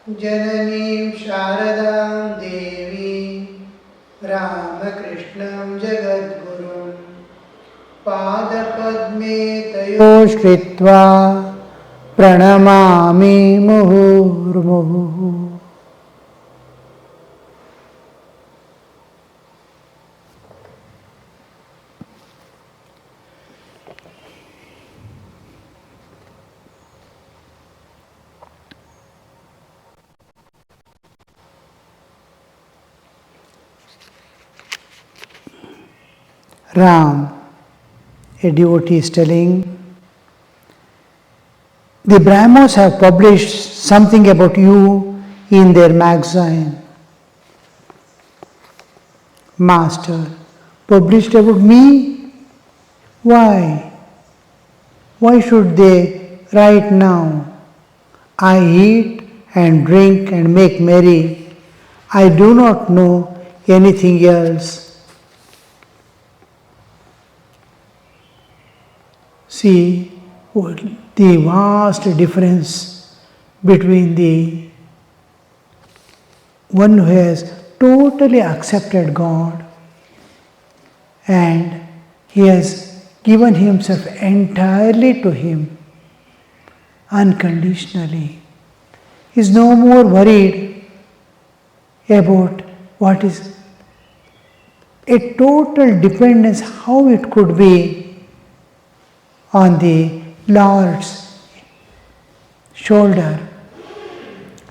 जननीं शारदां देवी रामकृष्णं जगद्गुरुं पादपद्मे तयो श्रित्वा प्रणमामि मुहुर्मुहुः। Ram, a devotee, is telling, the Brahmos have published something about you in their magazine. Master, published about me? Why? Why should they write now? I eat and drink and make merry. I do not know anything else. See the vast difference between the one who has totally accepted God and he has given himself entirely to Him, unconditionally. He is no more worried about what is a total dependence, how it could be on the Lord's shoulder.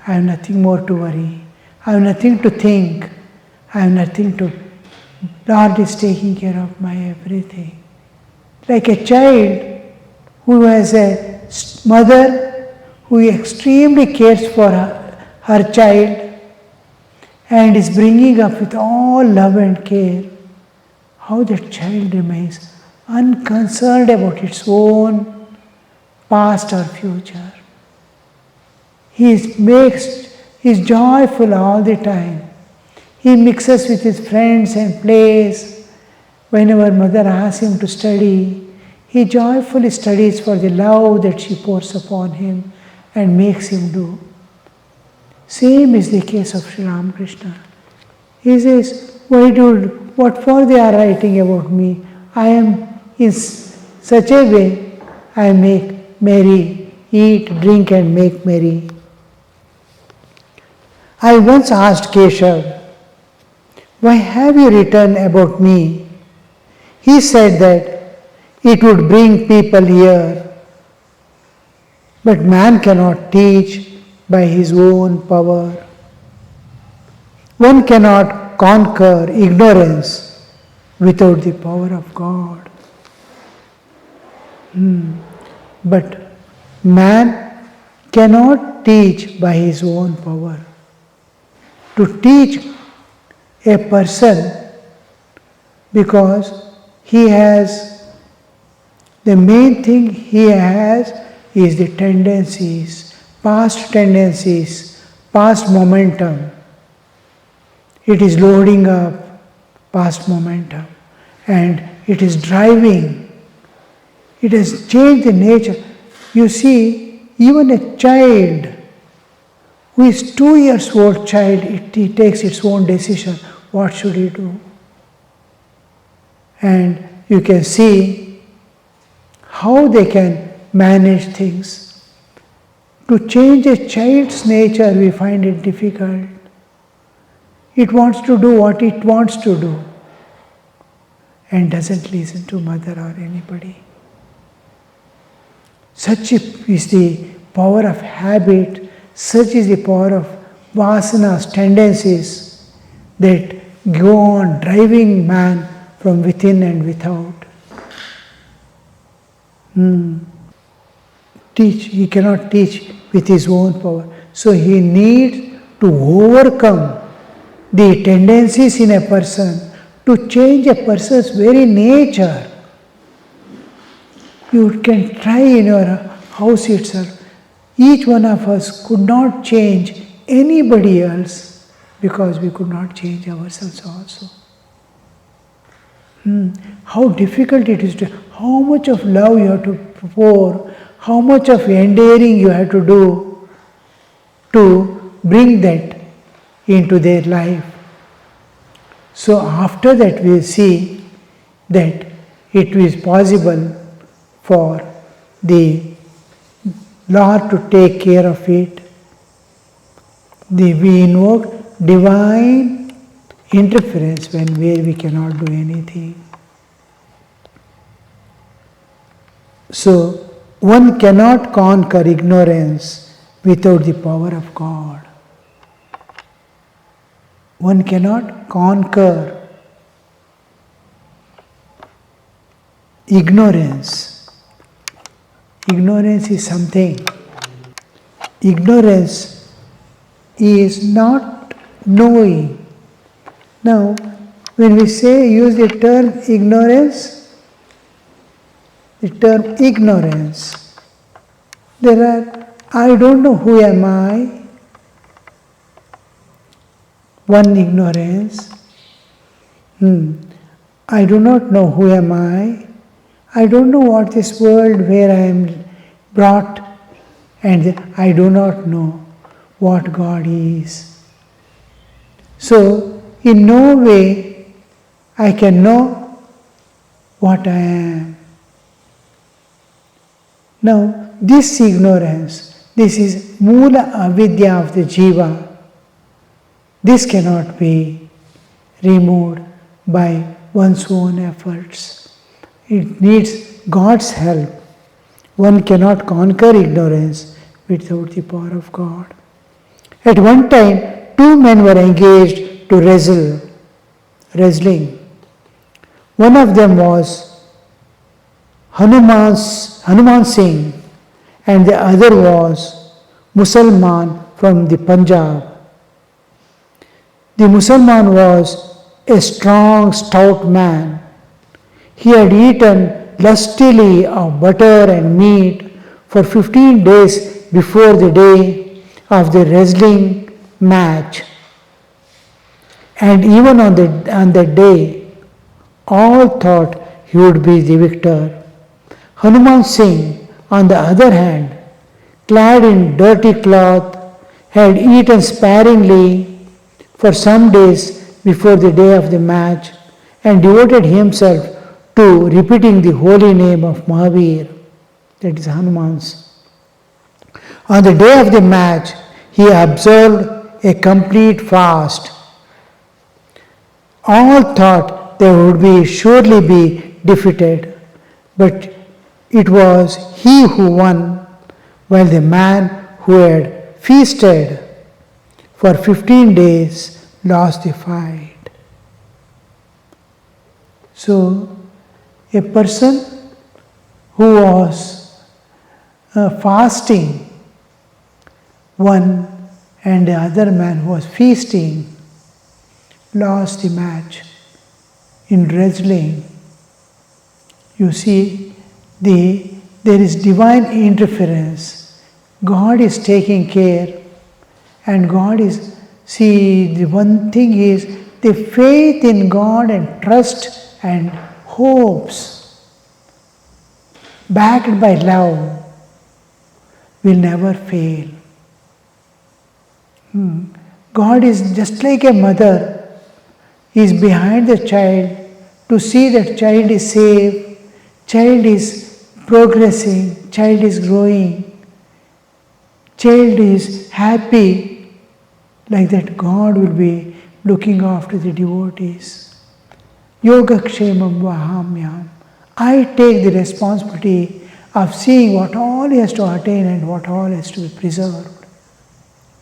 I have nothing more to worry. I have nothing to think. I have nothing to. Lord is taking care of my everything. Like a child who has a mother who extremely cares for her child and is bringing up with all love and care, how that child remains unconcerned about its own past or future. He is joyful all the time. He mixes with his friends and plays. Whenever mother asks him to study, he joyfully studies for the love that she pours upon him and makes him do. Same is the case of Sri Ramakrishna. He says, what for they are writing about me? I am in such a way, I make merry, eat, drink and make merry. I once asked Keshav, why have you written about me? He said that it would bring people here. But man cannot teach by his own power. One cannot conquer ignorance without the power of God. But man cannot teach by his own power. To teach a person, because he has, the main thing he has is the tendencies, past momentum. It is loading up past momentum and it is driving. It has changed the nature. You see, even a child who is 2 years old child, it takes its own decision. What should he do? And you can see how they can manage things. To change a child's nature, we find it difficult. It wants to do what it wants to do and doesn't listen to mother or anybody. Such is the power of habit, such is the power of vasanas, tendencies that go on driving man from within and without. He cannot teach with his own power. So he needs to overcome the tendencies in a person to change a person's very nature. You can try in your house itself. Each one of us could not change anybody else because we could not change ourselves also. How difficult it is to, how much of love you have to pour, how much of endearing you have to do to bring that into their life. So after that we see that it is possible for the Lord to take care of it. We invoke divine interference where we cannot do anything. So one cannot conquer ignorance without the power of God. One cannot conquer ignorance. Ignorance is something. Ignorance is not knowing. Now, when we use the term ignorance, there are, I don't know who am I, one ignorance. I do not know who am I don't know what this world where I am brought, and I do not know what God is. So, in no way I can know what I am. Now, this ignorance, this is Mula Avidya of the Jiva. This cannot be removed by one's own efforts. It needs God's help. One cannot conquer ignorance without the power of God. At one time, two men were engaged to wrestling. One of them was Hanuman Singh, and the other was Musalman from the Punjab. The Musalman was a strong, stout man. He had eaten lustily of butter and meat for 15 days before the day of the wrestling match. And even on that day, all thought he would be the victor. Hanuman Singh, on the other hand, clad in dirty cloth, had eaten sparingly for some days before the day of the match and devoted himself to repeating the holy name of Mahavir, that is Hanuman's. On the day of the match, he observed a complete fast. All thought they would surely be defeated, but it was he who won, while the man who had feasted for 15 days lost the fight. So, a person who was fasting, one, and the other man who was feasting, lost the match in wrestling. You see, there is divine interference. God is taking care, and God is, the one thing is the faith in God and trust and hopes backed by love will never fail. God is just like a mother is behind the child to see that child is safe, child is progressing, child is growing, child is happy. Like that, God will be looking after the devotees. Yoga Kshemam Vahamyam. I take the responsibility of seeing what all has to attain and what all has to be preserved.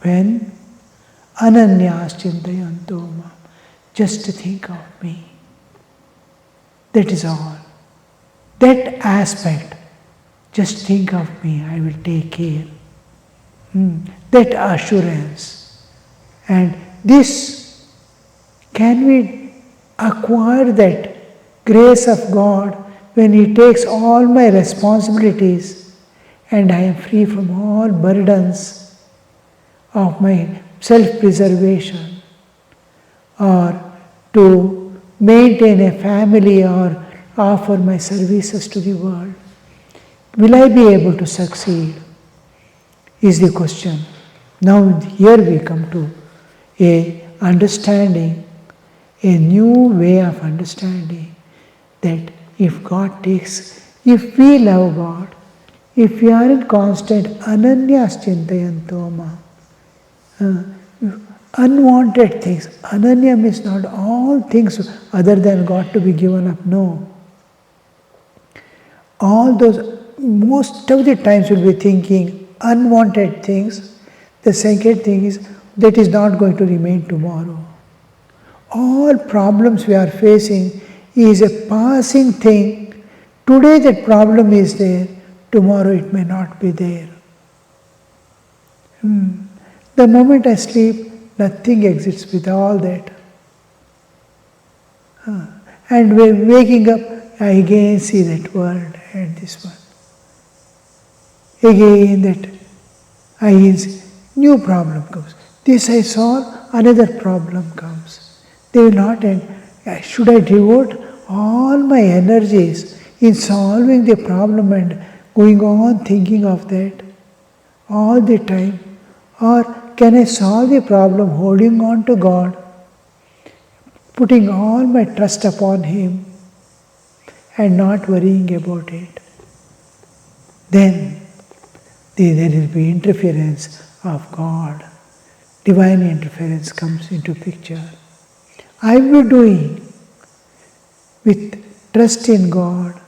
When Ananyas Chintayanto Mam, just to think of me. That is all. That aspect, just think of me, I will take care. That assurance. And this, can we acquire that grace of God when He takes all my responsibilities and I am free from all burdens of my self-preservation, or to maintain a family or offer my services to the world? Will I be able to succeed? Is the question. Now here we come to a understanding, a new way of understanding that if God takes, if we love God, if we are in constant ananyas chintayantoma, unwanted things, ananya means not all things other than God to be given up, no. All those, most of the times we'll be thinking unwanted things. The second thing is that is not going to remain tomorrow. All problems we are facing is a passing thing. Today that problem is there, tomorrow it may not be there. The moment I sleep, nothing exists with all that. And when waking up, I again see that world and this one. Again that new problem comes. This I solve, another problem comes. They will not end. Should I devote all my energies in solving the problem and going on thinking of that all the time? Or can I solve the problem holding on to God, putting all my trust upon Him and not worrying about it? Then there will be interference of God. Divine interference comes into picture. I will be doing with trust in God.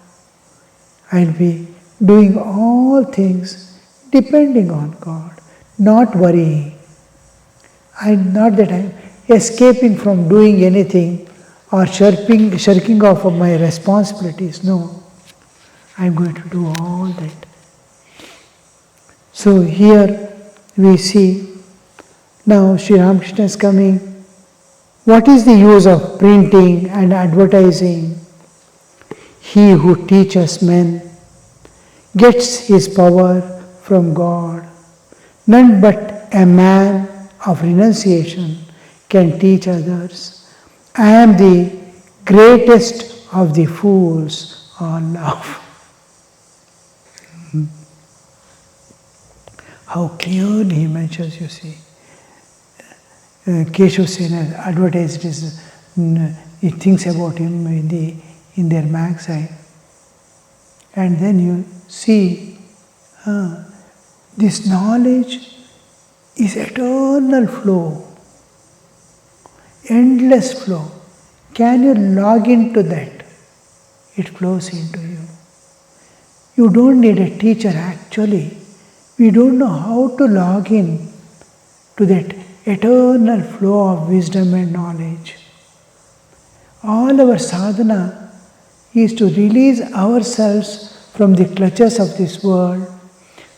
I will be doing all things depending on God, not worrying. Not that I'm escaping from doing anything or shirking off of my responsibilities. No, I'm going to do all that. So here we see, now Sri Ramakrishna is coming. What is the use of printing and advertising? He who teaches men gets his power from God. None but a man of renunciation can teach others. I am the greatest of the fools on love. How clearly he mentions, you see. Keshav Sen has advertised his, he thinks about him in their magazine. And then you see, this knowledge is eternal flow, endless flow. Can you log into that? It flows into you. You don't need a teacher actually. We don't know how to log in to that eternal flow of wisdom and knowledge. All our sadhana is to release ourselves from the clutches of this world,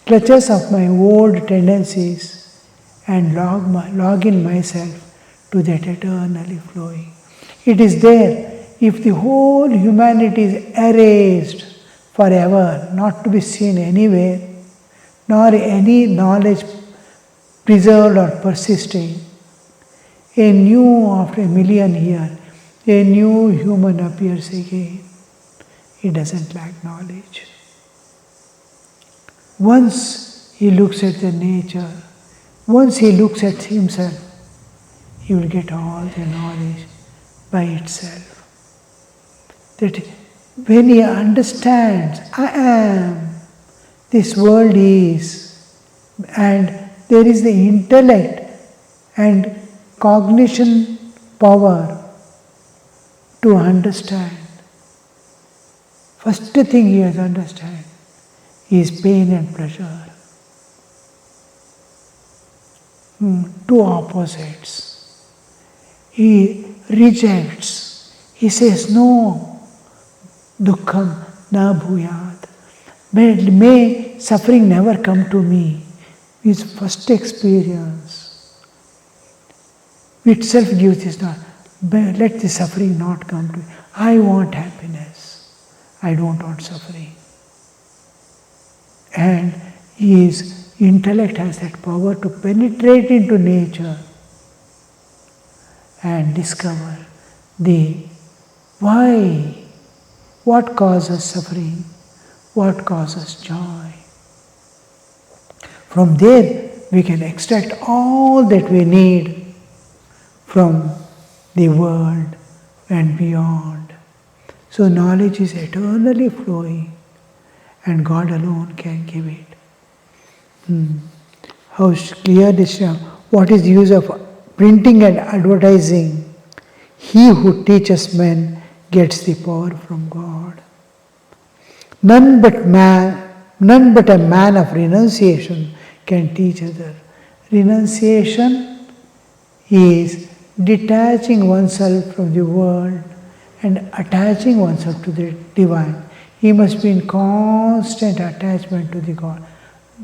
clutches of my old tendencies, and log in myself to that eternally flowing. It is there. If the whole humanity is erased forever, not to be seen anywhere, nor any knowledge preserved or persisting, after a million years, a new human appears again. He doesn't lack knowledge. Once he looks at the nature, once he looks at himself, he will get all the knowledge by itself. That when he understands, I am, this world is, and there is the intellect and cognition power to understand. First thing he has to understand is pain and pleasure. Two opposites. He rejects. He says, no, dukkham na bhuyat. May suffering never come to me. His first experience itself gives this not. Let the suffering not come to me. I want happiness. I don't want suffering. And his intellect has that power to penetrate into nature and discover the why, what causes suffering, what causes joy. From there, we can extract all that we need from the world and beyond. So knowledge is eternally flowing and God alone can give it. How clear this is. What is the use of printing and advertising? He who teaches men gets the power from God. None but a man of renunciation can teach others. Renunciation is detaching oneself from the world and attaching oneself to the divine. He must be in constant attachment to the God.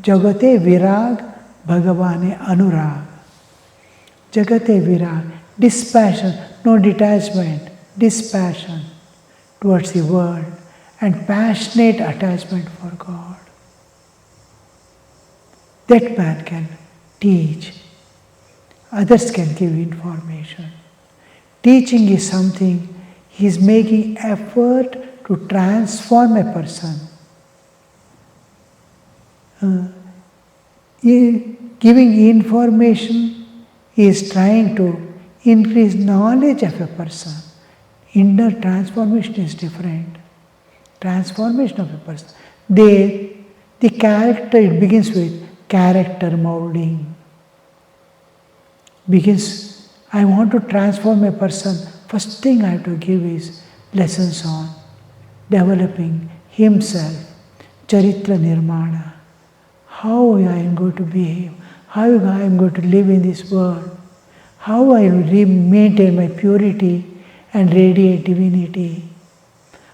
Jagate virag, Bhagavane anurag. Jagate virag, dispassion, no detachment, dispassion towards the world and passionate attachment for God. That man can teach. Others can give information. Teaching is something he is making effort to transform a person. Giving information is trying to increase knowledge of a person. Inner transformation is different. Transformation of a person. The character, it begins with character molding. Begins, I want to transform a person. First thing I have to give is lessons on developing himself, charitra nirmana. How I am going to behave, how I am going to live in this world, how I will maintain my purity and radiate divinity,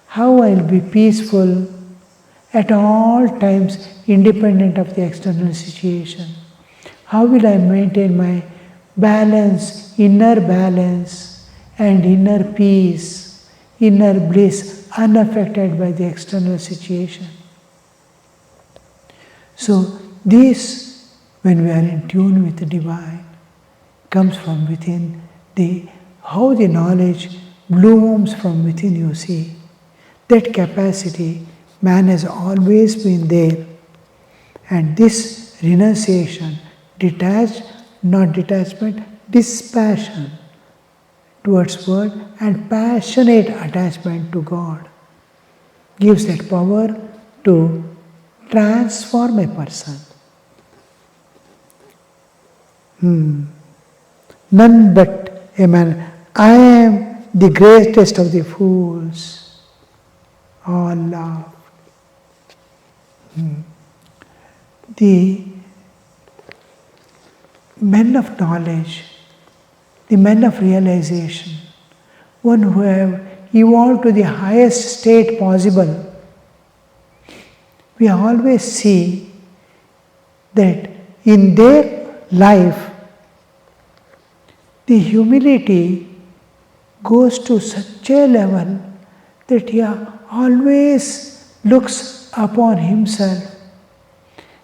how I will be peaceful at all times independent of the external situation, how will I maintain my balance and inner peace, inner bliss unaffected by the external situation. So this, when we are in tune with the divine, comes from within. How the knowledge blooms from within, you see. That capacity, man has always been there. And this renunciation, not detachment, dispassion towards world and passionate attachment to God, gives that power to transform a person. None but a man. I am the greatest of the fools. All laughed. The men of knowledge, the men of realization, one who have evolved to the highest state possible, we always see that in their life, the humility goes to such a level that he always looks upon himself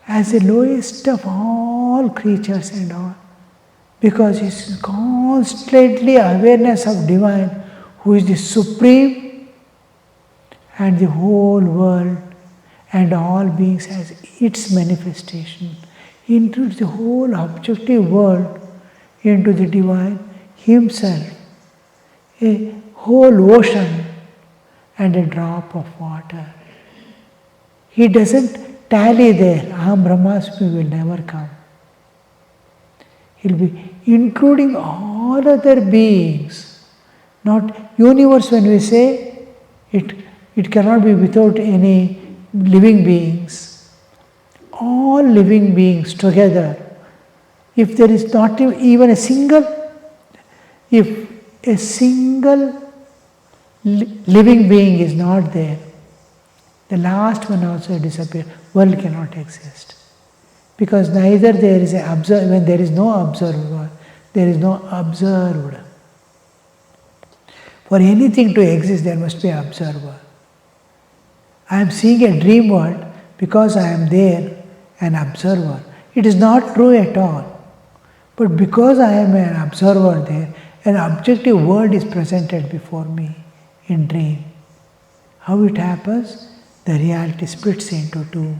as the lowest of all creatures and all, because he is constantly awareness of divine, who is the supreme, and the whole world and all beings as its manifestation, into the whole objective world, into the divine himself, a whole ocean and a drop of water. He doesn't tally there, Aham Brahmasmi will never come. He'll be including all other beings. Not universe, when we say, it cannot be without any living beings. All living beings together. If there is not even a single living being is not there, the last one also disappears. World cannot exist. Because neither there is when there is no observer, there is no observed. For anything to exist, there must be an observer. I am seeing a dream world because I am there, an observer. It is not true at all. But because I am an observer there, an objective world is presented before me in dream. How it happens? The reality splits into two.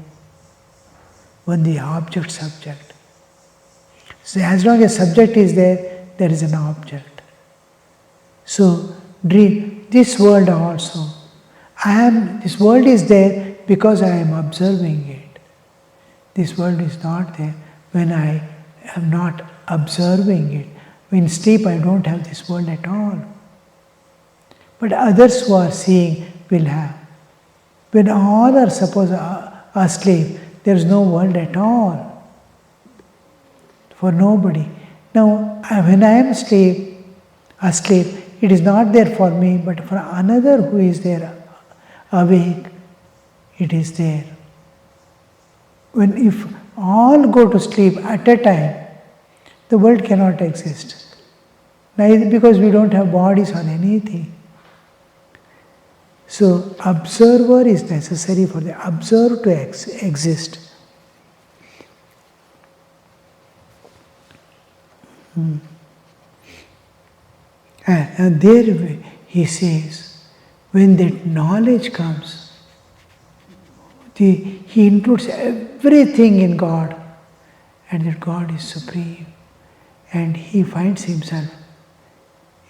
One, the object-subject. So as long as subject is there, there is an object. So this world also. This world is there because I am observing it. This world is not there when I am not observing it. In sleep I don't have this world at all. But others who are seeing will have. When all are asleep, there is no world at all. For nobody. Now, when I am asleep, it is not there for me, but for another who is there awake, it is there. If all go to sleep at a time, the world cannot exist. Neither because we don't have bodies or anything. So, observer is necessary for the observer to exist. And there he says, when that knowledge comes, he includes everything in God, and that God is supreme. And he finds himself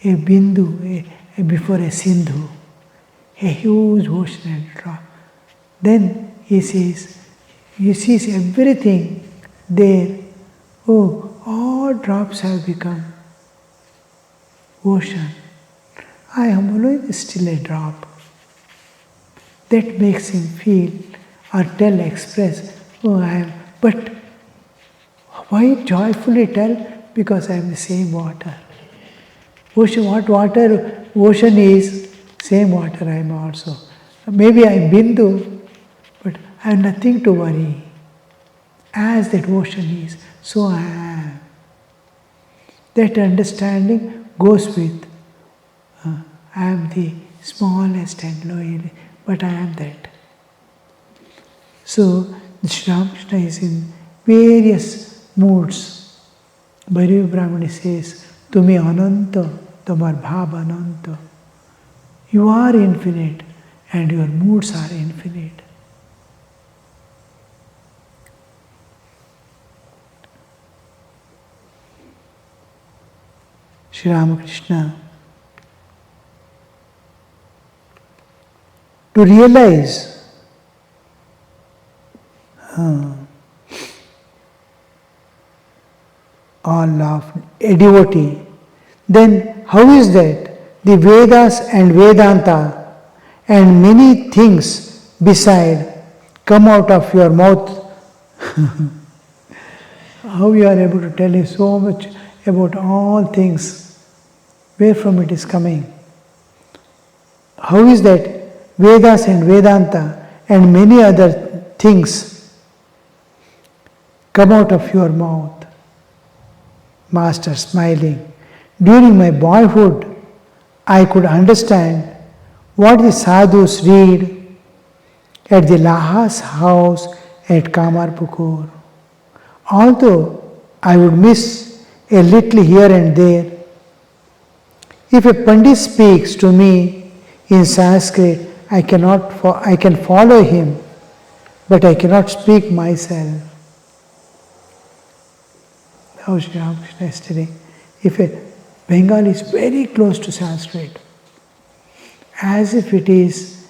a bindu before a sindhu, a huge ocean and drop. Then he sees everything there. Oh, all drops have become ocean. I am always still a drop. That makes him feel or tell, express, oh, I am. But why joyfully tell? Because I am the same water. Ocean, what water ocean is, same water I am also. Maybe I am bindu, but I have nothing to worry. As that ocean is, so I am. That understanding goes with, I am the smallest and lowest, but I am that. So, Sri Ramakrishna is in various moods. Bhairavi Brahmani says, Tumi ananta, tamar bhav ananta. You are infinite and your moods are infinite. Sri Ramakrishna, to realize all of a devotee, then how is that the Vedas and Vedanta and many things beside come out of your mouth? How you are able to tell him so much about all things? Where from it is coming? How is that Vedas and Vedanta and many other things come out of your mouth? Master smiling. During my boyhood, I could understand what the sadhus read at the Laha's house at Kamarpukur. Although I would miss a little here and there, if a Pandit speaks to me in Sanskrit, I can follow him, but I cannot speak myself. How Sri Ramakrishna is telling, if a Bengali is very close to Sanskrit, as if it is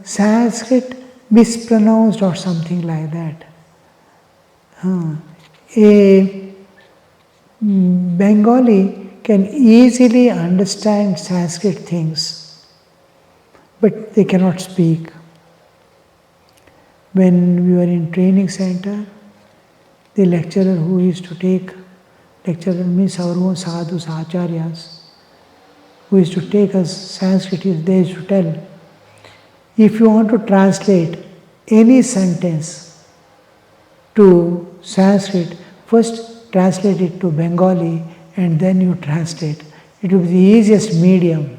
Sanskrit mispronounced or something like that. A Bengali can easily understand Sanskrit things, but they cannot speak. When we were in training center, the lecturer who used to take, lecturer means our own sadhus, acharyas, who used to take us Sanskrit, they used to tell, if you want to translate any sentence to Sanskrit, first translate it to Bengali and then you translate. It will be the easiest medium.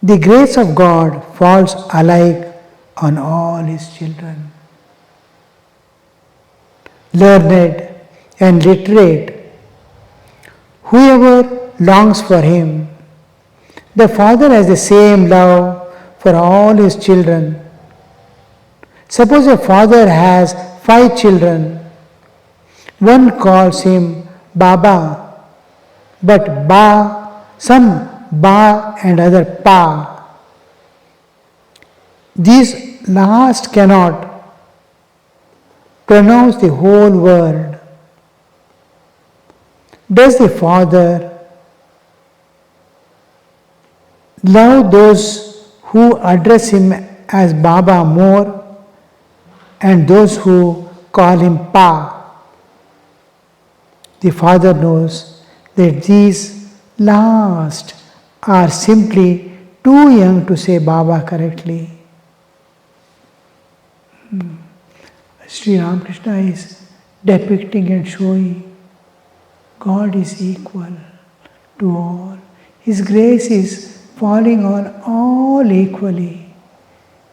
The grace of God falls alike on all His children. Learned and literate, whoever longs for Him, the Father has the same love for all His children Suppose a father has 5 children. One calls him Baba, but some Ba and other Pa. These last cannot pronounce the whole word. Does the father love those who address him as Baba more and those who call him Pa? The father knows that these last are simply too young to say Baba correctly. Sri Ramakrishna is depicting and showing God is equal to all. His grace is falling on all equally.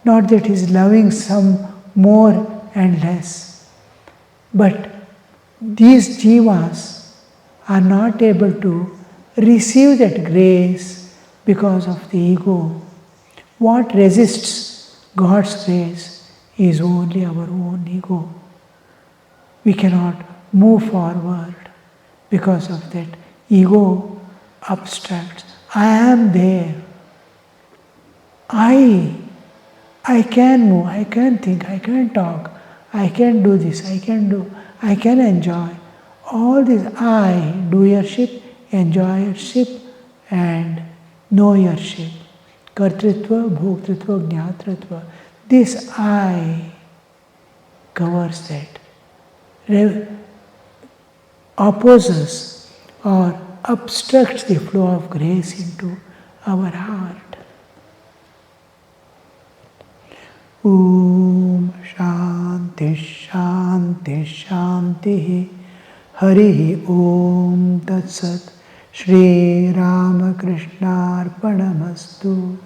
Not that he is loving some more and less. But these jivas are not able to receive that grace because of the ego. What resists God's grace is only our own ego. We cannot move forward because of that ego obstructs. I am there. I can move, I can think, I can talk, I can do this, I can enjoy. All this I, doership, enjoyership and knowership. Kartritva, bhoktritva, jnatritva. This I covers that. Opposes or obstructs the flow of grace into our heart. Om Shanti Shanti Shanti Hari Om Tat Sat Shri Ramakrishna Arpanamastu.